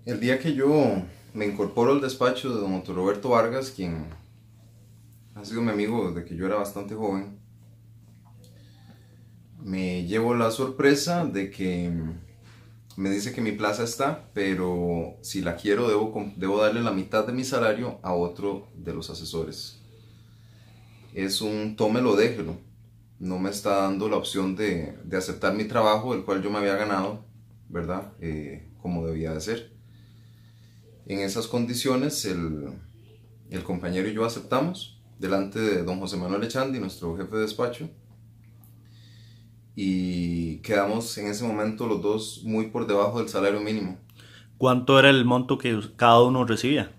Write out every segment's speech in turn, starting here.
El día que yo me incorporo al despacho de don Otto Roberto Vargas, quien ha sido mi amigo desde que yo era bastante joven, me llevo la sorpresa de que me dice que mi plaza está, pero si la quiero debo darle la mitad de mi salario a otro de los asesores. Es un tómelo, déjelo. No me está dando la opción de aceptar mi trabajo, el cual yo me había ganado, ¿verdad? Como debía de ser. En esas condiciones, el compañero y yo aceptamos delante de don José Manuel Echandi, nuestro jefe de despacho, y quedamos en ese momento los dos muy por debajo del salario mínimo. ¿Cuánto era el monto que cada uno recibía?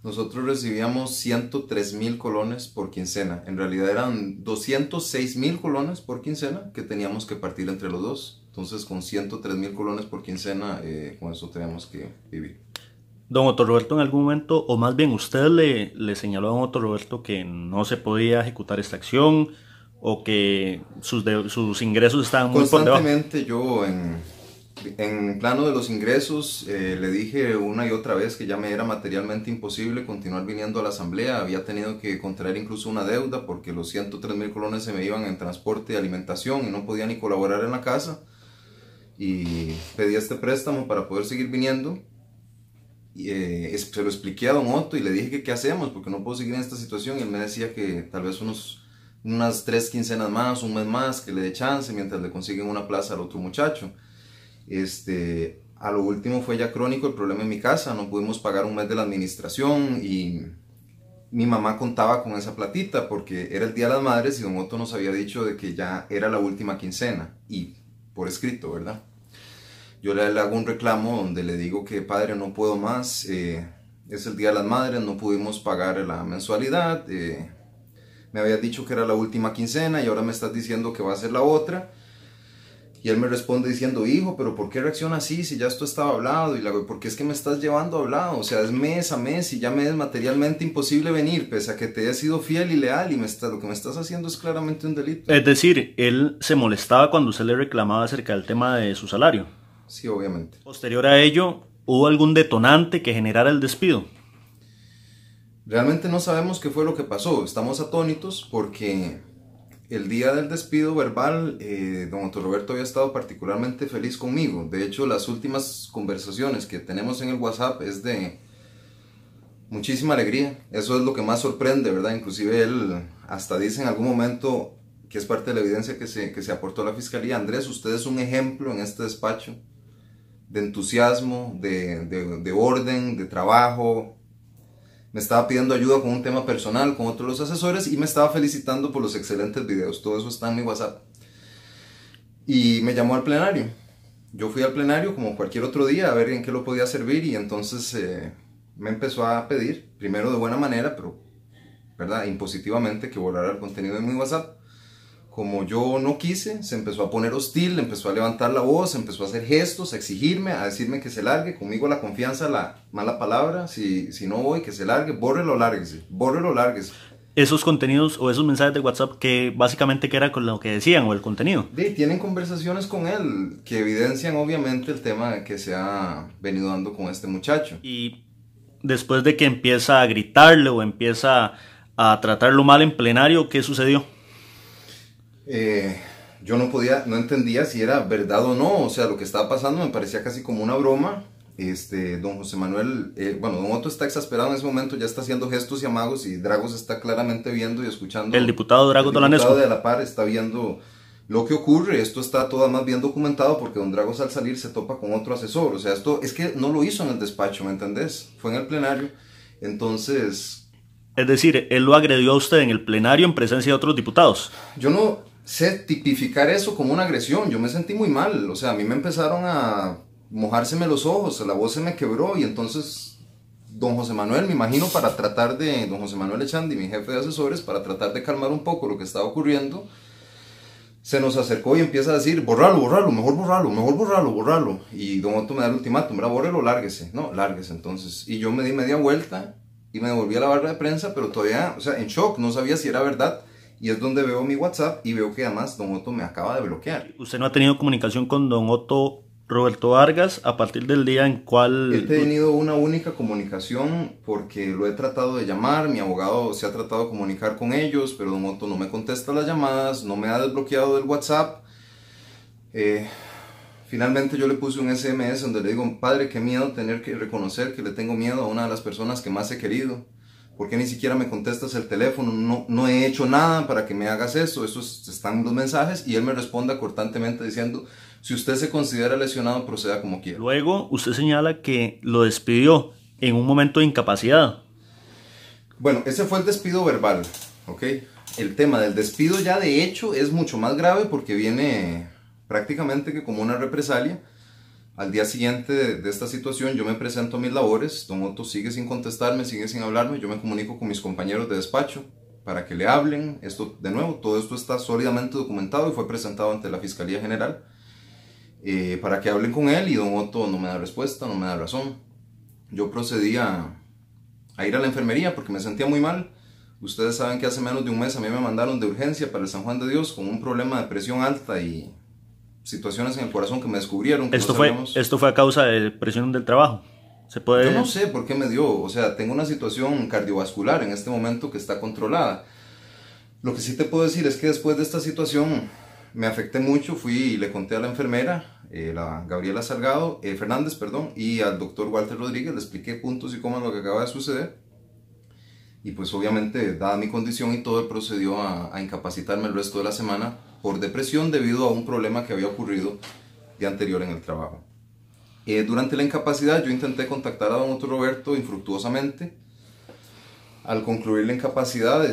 Nosotros recibíamos 103.000 colones por quincena. En realidad eran 206.000 colones por quincena que teníamos que partir entre los dos. Entonces con 103.000 colones por quincena, con eso teníamos que vivir. Don Otto Roberto en algún momento, o más bien usted le señaló a don Otto Roberto que no se podía ejecutar esta acción o que sus ingresos estaban muy por debajo. Constantemente yo en plano de los ingresos le dije una y otra vez que ya me era materialmente imposible continuar viniendo a la asamblea. Había tenido que contraer incluso una deuda porque los 103.000 colones se me iban en transporte y alimentación y no podía ni colaborar en la casa. Y pedí este préstamo para poder seguir viniendo. Y, se lo expliqué a don Otto y le dije que qué hacemos porque no puedo seguir en esta situación. Y él me decía que tal vez unas 3 quincenas más, un mes más, que le dé chance mientras le consiguen una plaza al otro muchacho. A lo último fue ya crónico el problema en mi casa, no pudimos pagar un mes de la administración y mi mamá contaba con esa platita porque era el Día de las Madres y don Otto nos había dicho de que ya era la última quincena y por escrito, ¿verdad? Yo le hago un reclamo donde le digo que padre no puedo más, es el Día de las Madres, no pudimos pagar la mensualidad, me habías dicho que era la última quincena y ahora me estás diciendo que va a ser la otra. Y él me responde diciendo, hijo, pero ¿por qué reacciona así si ya esto estaba hablado? Y le digo, ¿por qué es que me estás llevando hablado? O sea, es mes a mes y ya me es materialmente imposible venir, pese a que te he sido fiel y leal y lo que me estás haciendo es claramente un delito. Es decir, él se molestaba cuando usted le reclamaba acerca del tema de su salario. Sí, obviamente. Posterior a ello, ¿hubo algún detonante que generara el despido? Realmente no sabemos qué fue lo que pasó. Estamos atónitos porque el día del despido verbal, don Otto Roberto había estado particularmente feliz conmigo. De hecho, las últimas conversaciones que tenemos en el WhatsApp es de muchísima alegría. Eso es lo que más sorprende, ¿verdad? Inclusive él hasta dice en algún momento, que es parte de la evidencia que se aportó a la fiscalía, Andrés, usted es un ejemplo en este despacho de entusiasmo, de orden, de trabajo. Me estaba pidiendo ayuda con un tema personal con otros de los asesores y me estaba felicitando por los excelentes videos. Todo eso está en mi WhatsApp. Y me llamó al plenario. Yo fui al plenario como cualquier otro día a ver en qué lo podía servir y entonces me empezó a pedir, primero de buena manera, pero ¿verdad? Impositivamente, que borrara el contenido de mi WhatsApp. Como yo no quise, se empezó a poner hostil, empezó a levantar la voz, empezó a hacer gestos, a exigirme, a decirme que se largue, conmigo la confianza, la mala palabra, si no voy, que se largue, bórrelo, lárguese, bórrelo, lárguese. Esos contenidos o esos mensajes de WhatsApp que básicamente que era con lo que decían o el contenido. Tienen conversaciones con él que evidencian obviamente el tema que se ha venido dando con este muchacho. Y después de que empieza a gritarle o empieza a tratarlo mal en plenario, ¿qué sucedió? Yo no entendía si era verdad o no, o sea, lo que estaba pasando me parecía casi como una broma. Don José Manuel, don Otto está exasperado en ese momento, ya está haciendo gestos y amagos y Dragos está claramente viendo y escuchando. El diputado Dragos Dolanescu. El diputado de la par está viendo lo que ocurre, esto está todo más bien documentado porque don Dragos al salir se topa con otro asesor, o sea, esto es que no lo hizo en el despacho, ¿me entendés? Fue en el plenario, entonces... Es decir, él lo agredió a usted en el plenario en presencia de otros diputados. Yo no sé tipificar eso como una agresión, yo me sentí muy mal, o sea, a mí me empezaron a mojárseme los ojos, la voz se me quebró y entonces don José Manuel, me imagino para tratar de, don José Manuel Echandi, mi jefe de asesores, para tratar de calmar un poco lo que estaba ocurriendo, se nos acercó y empieza a decir, borralo, mejor borralo, y don Otto me da el ultimátum, bórrelo, lárguese, no, lárguese entonces, y yo me di media vuelta y me devolví a la barra de prensa, pero todavía, o sea, en shock, no sabía si era verdad. Y es donde veo mi WhatsApp y veo que además don Otto me acaba de bloquear. ¿Usted no ha tenido comunicación con don Otto Roberto Vargas, a partir del día en cual... He tenido una única comunicación porque lo he tratado de llamar, mi abogado se ha tratado de comunicar con ellos, pero Don Otto no me contesta las llamadas, no me ha desbloqueado del WhatsApp. Finalmente yo le puse un SMS donde le digo, padre, qué miedo tener que reconocer que le tengo miedo a una de las personas que más he querido. ¿Por qué ni siquiera me contestas el teléfono? No he hecho nada para que me hagas eso. Estos están los mensajes y él me responde cortantemente diciendo, si usted se considera lesionado, proceda como quiera. Luego usted señala que lo despidió en un momento de incapacidad. Bueno, ese fue el despido verbal, ¿ok? El tema del despido ya de hecho es mucho más grave porque viene prácticamente que como una represalia. Al día siguiente de esta situación yo me presento a mis labores, Don Otto sigue sin contestarme, sigue sin hablarme, yo me comunico con mis compañeros de despacho para que le hablen. Esto, de nuevo, todo esto está sólidamente documentado y fue presentado ante la Fiscalía General para que hablen con él y Don Otto no me da respuesta, no me da razón. Yo procedí a ir a la enfermería porque me sentía muy mal. Ustedes saben que hace menos de un mes a mí me mandaron de urgencia para el San Juan de Dios con un problema de presión alta y situaciones en el corazón que me descubrieron. Que esto fue a causa de presión del trabajo. Yo no sé por qué me dio, o sea, tengo una situación cardiovascular en este momento que está controlada. Lo que sí te puedo decir es que después de esta situación me afecté mucho, fui y le conté a la enfermera, la Gabriela Fernández, y al doctor Walter Rodríguez, le expliqué puntos y comas lo que acaba de suceder. Y pues obviamente, dada mi condición y todo, él procedió a incapacitarme el resto de la semana por depresión debido a un problema que había ocurrido de anterior en el trabajo. Durante la incapacidad yo intenté contactar a Don Otto Roberto infructuosamente. Al concluir la incapacidad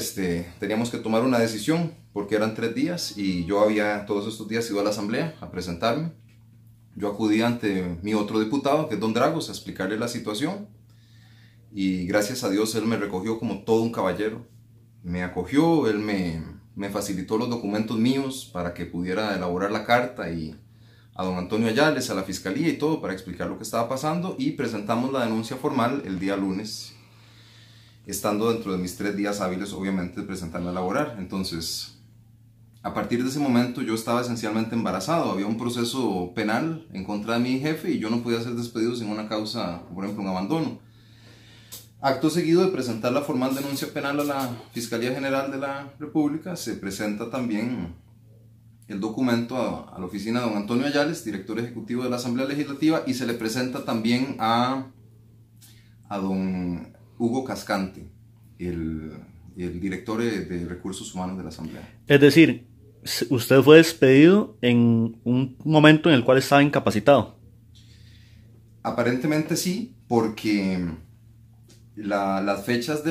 teníamos que tomar una decisión porque eran 3 días y yo había todos estos días ido a la asamblea a presentarme. Yo acudí ante mi otro diputado, que es Don Dragos, a explicarle la situación y gracias a Dios él me recogió como todo un caballero. Me acogió, él me facilitó los documentos míos para que pudiera elaborar la carta y a don Antonio Ayales, a la fiscalía y todo para explicar lo que estaba pasando y presentamos la denuncia formal el día lunes, estando dentro de mis 3 días hábiles obviamente de presentarla a elaborar. Entonces, a partir de ese momento yo estaba esencialmente embarazado, había un proceso penal en contra de mi jefe y yo no podía ser despedido sin una causa, por ejemplo un abandono. Acto seguido de presentar la formal denuncia penal a la Fiscalía General de la República, se presenta también el documento a la oficina de don Antonio Ayales, director ejecutivo de la Asamblea Legislativa, y se le presenta también a don Hugo Cascante, el director de Recursos Humanos de la Asamblea. Es decir, usted fue despedido en un momento en el cual estaba incapacitado. Aparentemente sí, porque las fechas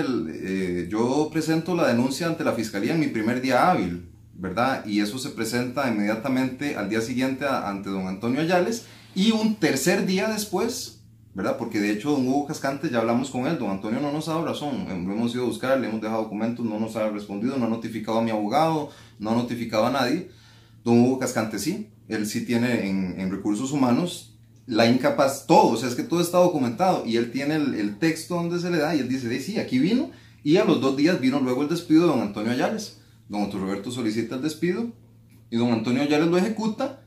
yo presento la denuncia ante la Fiscalía en mi primer día hábil, ¿verdad? Y eso se presenta inmediatamente al día siguiente ante don Antonio Ayales y un tercer día después, ¿verdad? Porque de hecho don Hugo Cascante, ya hablamos con él, don Antonio no nos ha dado razón, lo hemos ido a buscar, le hemos dejado documentos, no nos ha respondido, no ha notificado a mi abogado, no ha notificado a nadie. Don Hugo Cascante sí, él sí tiene en Recursos Humanos la todo, o sea, es que todo está documentado y él tiene el texto donde se le da y él dice, sí, aquí vino, y a los 2 días vino luego el despido de don Antonio Ayales. Don Otto Roberto solicita el despido y don Antonio Ayales lo ejecuta,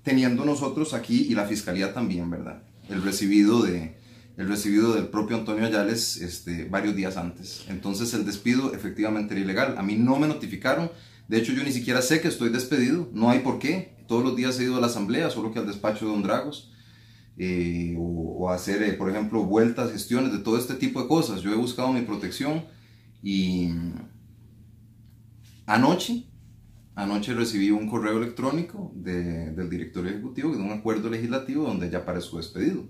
teniendo nosotros aquí y la Fiscalía también, ¿verdad? El recibido del propio Antonio Ayales varios días antes. Entonces el despido efectivamente era ilegal, a mí no me notificaron, de hecho yo ni siquiera sé que estoy despedido, no hay por qué, todos los días he ido a la asamblea, solo que al despacho de don Dragos, o hacer, por ejemplo, vueltas, gestiones, de todo este tipo de cosas. Yo he buscado mi protección y anoche recibí un correo electrónico del directorio ejecutivo de un acuerdo legislativo donde ya aparezco despedido.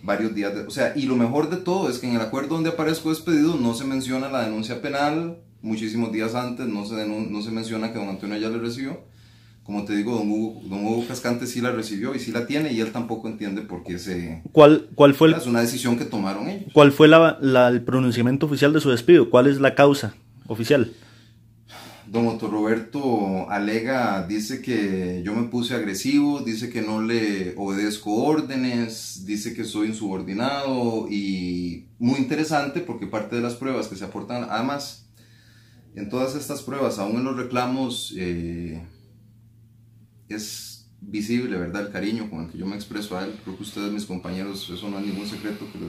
Varios días, y lo mejor de todo es que en el acuerdo donde aparezco despedido no se menciona la denuncia penal, muchísimos días antes no se menciona que don Antonio ya le recibió. Como te digo, don Hugo Cascante sí la recibió y sí la tiene y él tampoco entiende por qué ¿Cuál fue es una decisión que tomaron ellos. ¿Cuál fue el pronunciamiento oficial de su despido? ¿Cuál es la causa oficial? Don Otto Roberto dice que yo me puse agresivo, dice que no le obedezco órdenes, dice que soy insubordinado y muy interesante porque parte de las pruebas que se aportan, además, en todas estas pruebas, aún en los reclamos, es visible, ¿verdad? El cariño con el que yo me expreso a él. Creo que ustedes, mis compañeros, eso no es ningún secreto que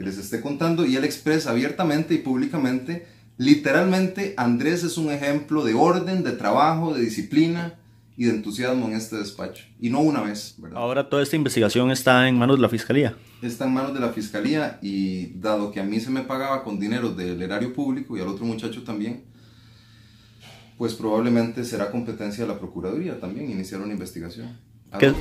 les esté contando. Y él expresa abiertamente y públicamente, literalmente, Andrés es un ejemplo de orden, de trabajo, de disciplina y de entusiasmo en este despacho. Y no una vez, ¿verdad? Ahora toda esta investigación está en manos de la Fiscalía. Está en manos de la Fiscalía, y dado que a mí se me pagaba con dinero del erario público y al otro muchacho también, pues probablemente será competencia de la Procuraduría también iniciar una investigación. ¿Qué?